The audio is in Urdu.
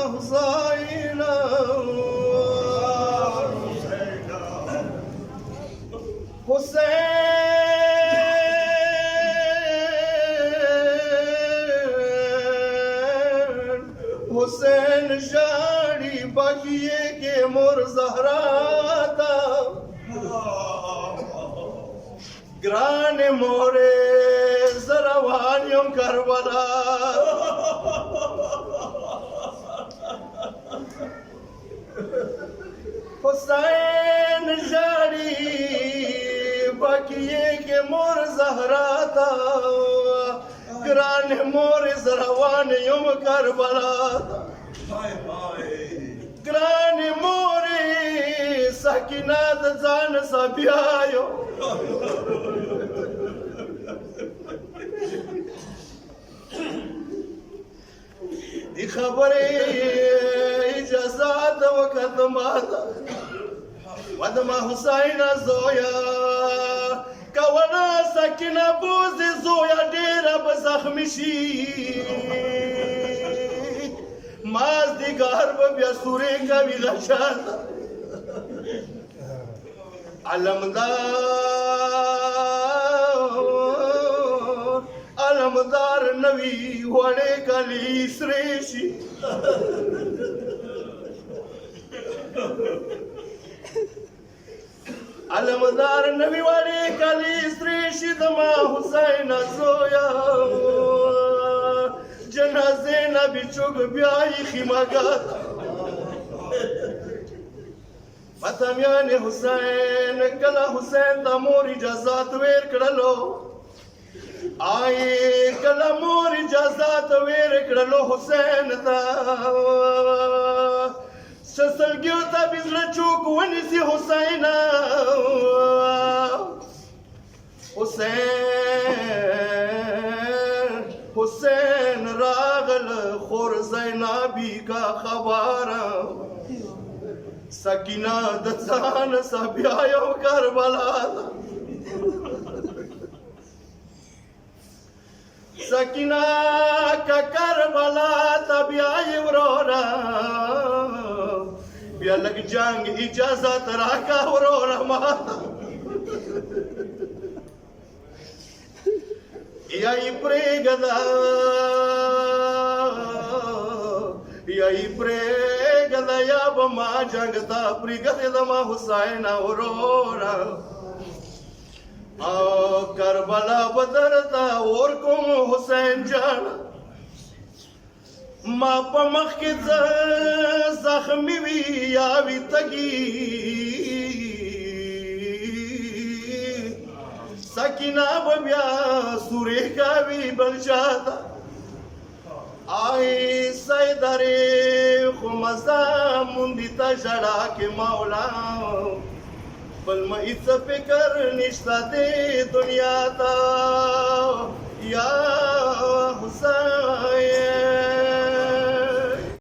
حسین حسین جاڑی بقیے کے مور زہرا تا گران مورے زروانیوں کربلا حسین جاڑی بقیے کے مور زہرا تا گران مور زروانیوں کربلا گران موری سکینہ د ځان سبیایو دی خبرې اجازات وکړه ماته ودما حسین زویا کونا سکینہ بوز زویا ډیره به زخمی شي مازدیګر به بیا سورې کوي غشاته علمدار نوی وړې کلی سرې شي علمدار نوی وړې کلی سرې شي زما حسین زویا جنازې نه بچوک بیایي خیمګات متمیان حسین کله حسین ته مور اجازات ور کړلو آئی کله مور اجازات ور کړلو حسین ته سسلګیو ته بزړه چوک ونیسي حسین حسین راغل خور زینبی کا خبر سکینہ د ځان سبیایو کربلا سکینہ کا کربلا تبیای ورورا بیا لگ جنگ اجازت راکا ورورا ماتا یای پریگدا یا بما جنگ تا پریگد دما حسین اورورا کربلا بدرتا اور کوم حسین جان ما په مخ کې زخمی وی یا وی تګي سکینہ بیا سورې کوي بلشاتا آئی سیدارے خمزا مندی تا جڑا کے مولا بل مئیت فکر نشتا دے دنیا تا یا حسین